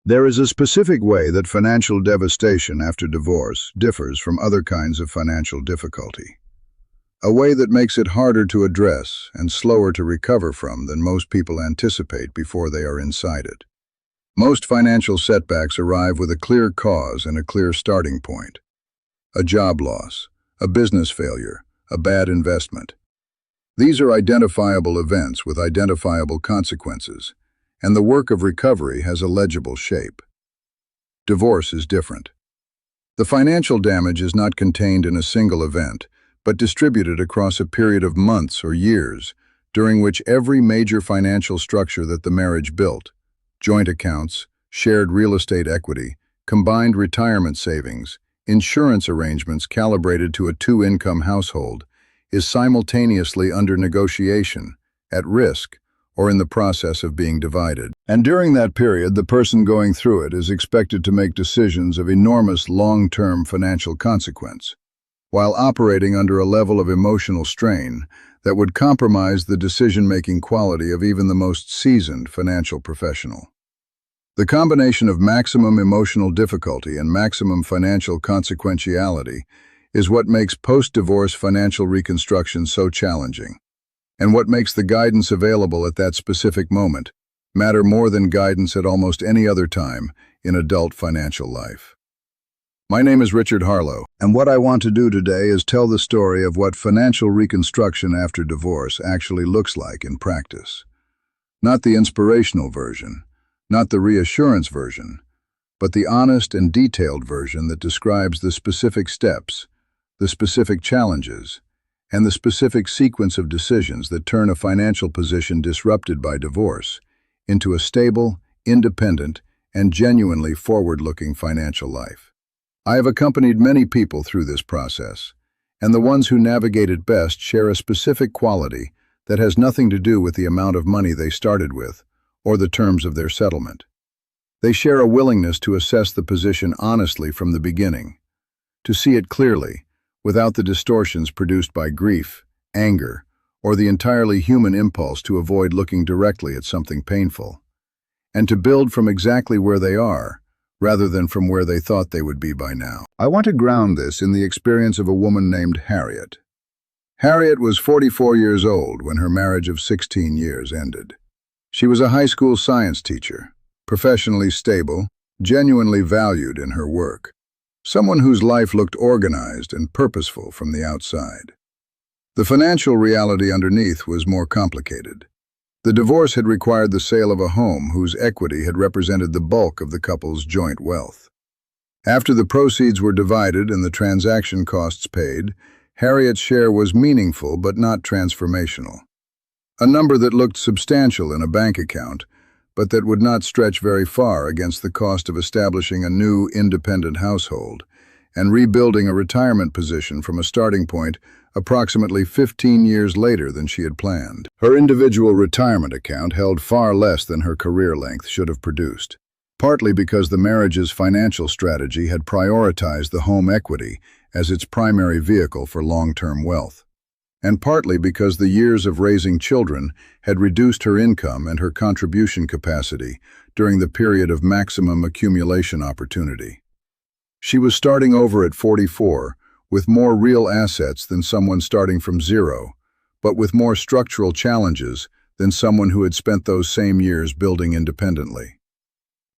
There is a specific way that financial devastation after divorce differs from other kinds of financial difficulty. A way that makes it harder to address and slower to recover from than most people anticipate before they are inside it. Most financial setbacks arrive with a clear cause and a clear starting point. A job loss, a business failure, a bad investment. These are identifiable events with identifiable consequences, and the work of recovery has a legible shape. Divorce is different. The financial damage is not contained in a single event, but distributed across a period of months or years, during which every major financial structure that the marriage built, joint accounts, shared real estate equity, combined retirement savings, insurance arrangements calibrated to a two-income household, is simultaneously under negotiation, at risk, or in the process of being divided. And during that period, the person going through it is expected to make decisions of enormous long-term financial consequence, while operating under a level of emotional strain that would compromise the decision-making quality of even the most seasoned financial professional. The combination of maximum emotional difficulty and maximum financial consequentiality is what makes post-divorce financial reconstruction so challenging, and what makes the guidance available at that specific moment matter more than guidance at almost any other time in adult financial life. My name is Richard Harlow, and what I want to do today is tell the story of what financial reconstruction after divorce actually looks like in practice. Not the inspirational version, not the reassurance version, but the honest and detailed version that describes the specific steps, the specific challenges, and the specific sequence of decisions that turn a financial position disrupted by divorce into a stable, independent, and genuinely forward-looking financial life. I have accompanied many people through this process, and the ones who navigate it best share a specific quality that has nothing to do with the amount of money they started with or the terms of their settlement. They share a willingness to assess the position honestly from the beginning, to see it clearly, without the distortions produced by grief, anger, or the entirely human impulse to avoid looking directly at something painful, and to build from exactly where they are, rather than from where they thought they would be by now. I want to ground this in the experience of a woman named Harriet. Harriet was 44 years old when her marriage of 16 years ended. She was a high school science teacher, professionally stable, genuinely valued in her work. Someone whose life looked organized and purposeful from the outside. The financial reality underneath was more complicated. The divorce had required the sale of a home whose equity had represented the bulk of the couple's joint wealth. After the proceeds were divided and the transaction costs paid, Harriet's share was meaningful but not transformational. A number that looked substantial in a bank account, but that would not stretch very far against the cost of establishing a new, independent household and rebuilding a retirement position from a starting point approximately 15 years later than she had planned. Her individual retirement account held far less than her career length should have produced, partly because the marriage's financial strategy had prioritized the home equity as its primary vehicle for long-term wealth, and partly because the years of raising children had reduced her income and her contribution capacity during the period of maximum accumulation opportunity. She was starting over at 44, with more real assets than someone starting from zero, but with more structural challenges than someone who had spent those same years building independently.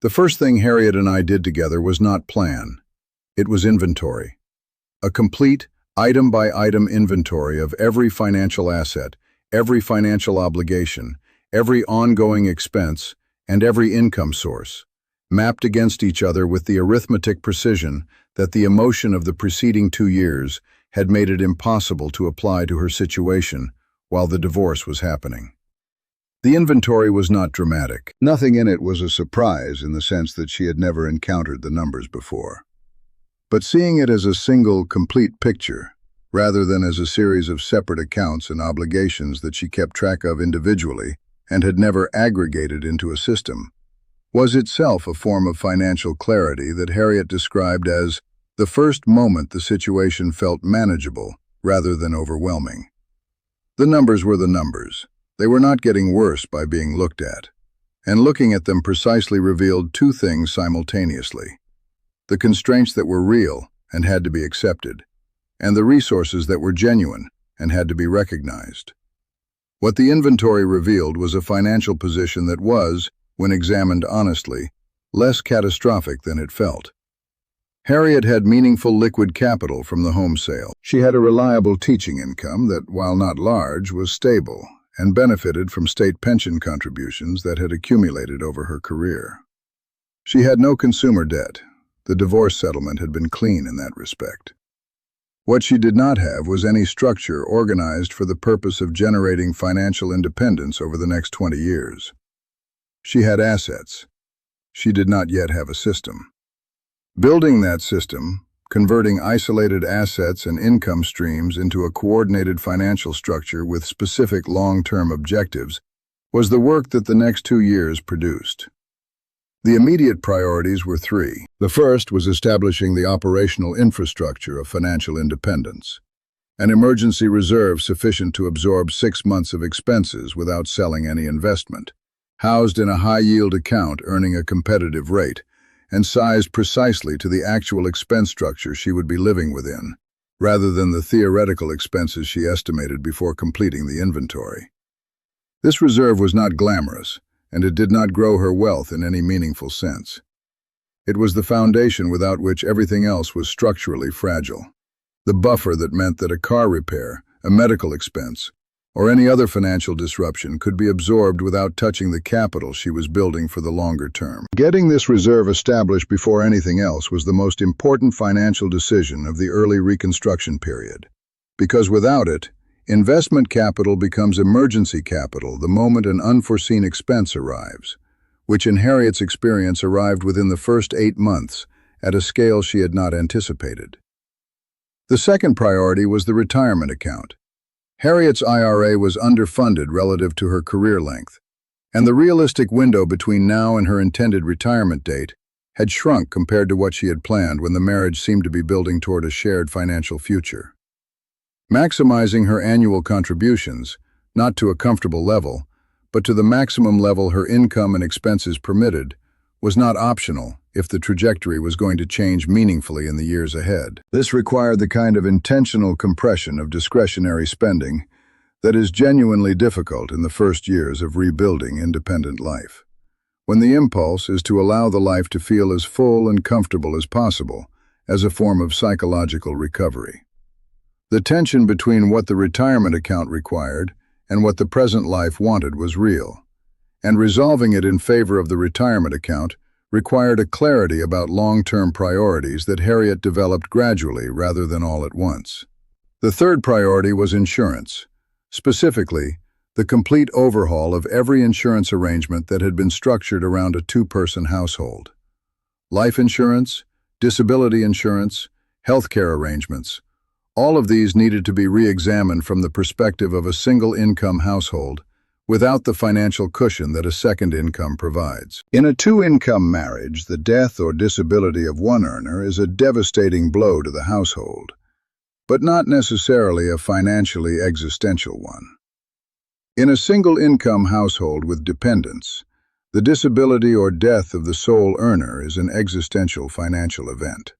The first thing Harriet and I did together was not plan. It was inventory. A complete, item-by-item inventory of every financial asset, every financial obligation, every ongoing expense, and every income source, mapped against each other with the arithmetic precision that the emotion of the preceding 2 years had made it impossible to apply to her situation while the divorce was happening. The inventory was not dramatic. Nothing in it was a surprise in the sense that she had never encountered the numbers before. But seeing it as a single, complete picture, rather than as a series of separate accounts and obligations that she kept track of individually and had never aggregated into a system, was itself a form of financial clarity that Harriet described as the first moment the situation felt manageable rather than overwhelming. The numbers were the numbers. They were not getting worse by being looked at. and looking at them precisely revealed two things simultaneously: the constraints that were real and had to be accepted, and the resources that were genuine and had to be recognized. What the inventory revealed was a financial position that was, when examined honestly, less catastrophic than it felt. Harriet had meaningful liquid capital from the home sale. She had a reliable teaching income that, while not large, was stable and benefited from state pension contributions that had accumulated over her career. She had no consumer debt. The divorce settlement had been clean in that respect. What she did not have was any structure organized for the purpose of generating financial independence over the next 20 years. She had assets. She did not yet have a system. Building that system, converting isolated assets and income streams into a coordinated financial structure with specific long-term objectives, was the work that the next 2 years produced. The immediate priorities were three. The first was establishing the operational infrastructure of financial independence, an emergency reserve sufficient to absorb 6 months of expenses without selling any investment, housed in a high-yield account earning a competitive rate, and sized precisely to the actual expense structure she would be living within, rather than the theoretical expenses she estimated before completing the inventory. This reserve was not glamorous, and it did not grow her wealth in any meaningful sense. It was the foundation without which everything else was structurally fragile, the buffer that meant that a car repair, a medical expense, or any other financial disruption could be absorbed without touching the capital she was building for the longer term. Getting this reserve established before anything else was the most important financial decision of the early Reconstruction period, because without it, investment capital becomes emergency capital the moment an unforeseen expense arrives, which in Harriet's experience arrived within the first 8 months at a scale she had not anticipated. The second priority was the retirement account. Harriet's IRA was underfunded relative to her career length, and the realistic window between now and her intended retirement date had shrunk compared to what she had planned when the marriage seemed to be building toward a shared financial future. Maximizing her annual contributions, not to a comfortable level, but to the maximum level her income and expenses permitted, was not optional if the trajectory was going to change meaningfully in the years ahead. This required the kind of intentional compression of discretionary spending that is genuinely difficult in the first years of rebuilding independent life, when the impulse is to allow the life to feel as full and comfortable as possible as a form of psychological recovery. The tension between what the retirement account required and what the present life wanted was real, and resolving it in favor of the retirement account required a clarity about long-term priorities that Harriet developed gradually rather than all at once. The third priority was insurance, specifically, the complete overhaul of every insurance arrangement that had been structured around a 2-person household. Life insurance, disability insurance, healthcare arrangements, all of these needed to be re-examined from the perspective of a single-income household, without the financial cushion that a second income provides. In a 2-income marriage, the death or disability of one earner is a devastating blow to the household, but not necessarily a financially existential one. In a single-income household with dependents, the disability or death of the sole earner is an existential financial event.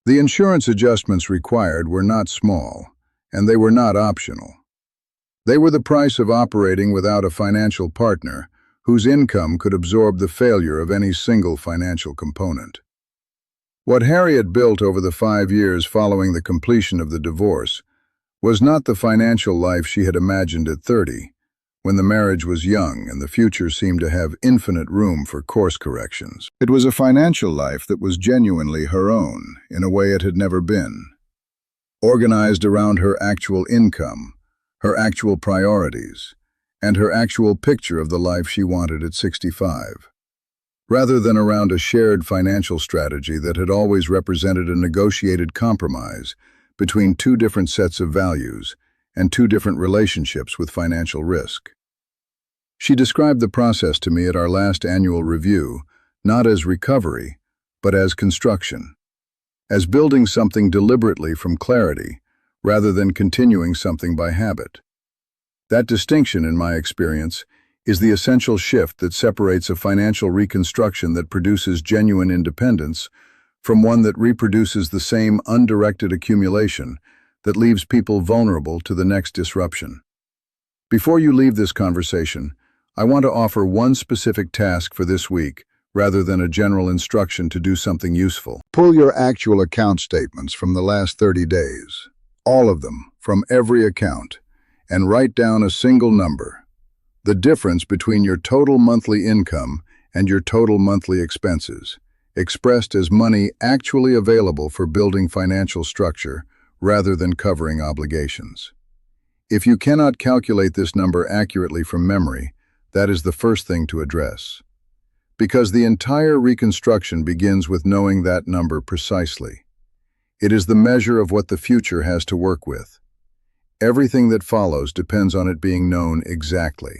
The insurance adjustments required were not small, and they were not optional. They were the price of operating without a financial partner whose income could absorb the failure of any single financial component. What Harriet built over the 5 years following the completion of the divorce was not the financial life she had imagined at 30, when the marriage was young and the future seemed to have infinite room for course corrections. It was a financial life that was genuinely her own, in a way it had never been, organized around her actual income, her actual priorities, and her actual picture of the life she wanted at 65, rather than around a shared financial strategy that had always represented a negotiated compromise between 2 different sets of values and 2 different relationships with financial risk. She described the process to me at our last annual review, not as recovery, but as construction, as building something deliberately from clarity, rather than continuing something by habit. That distinction, in my experience, is the essential shift that separates a financial reconstruction that produces genuine independence from one that reproduces the same undirected accumulation that leaves people vulnerable to the next disruption. Before you leave this conversation, I want to offer one specific task for this week, rather than a general instruction to do something useful. Pull your actual account statements from the last 30 days, all of them, from every account, and write down a single number, the difference between your total monthly income and your total monthly expenses, expressed as money actually available for building financial structure rather than covering obligations. If you cannot calculate this number accurately from memory, that is the first thing to address. Because the entire reconstruction begins with knowing that number precisely. It is the measure of what the future has to work with. Everything that follows depends on it being known exactly.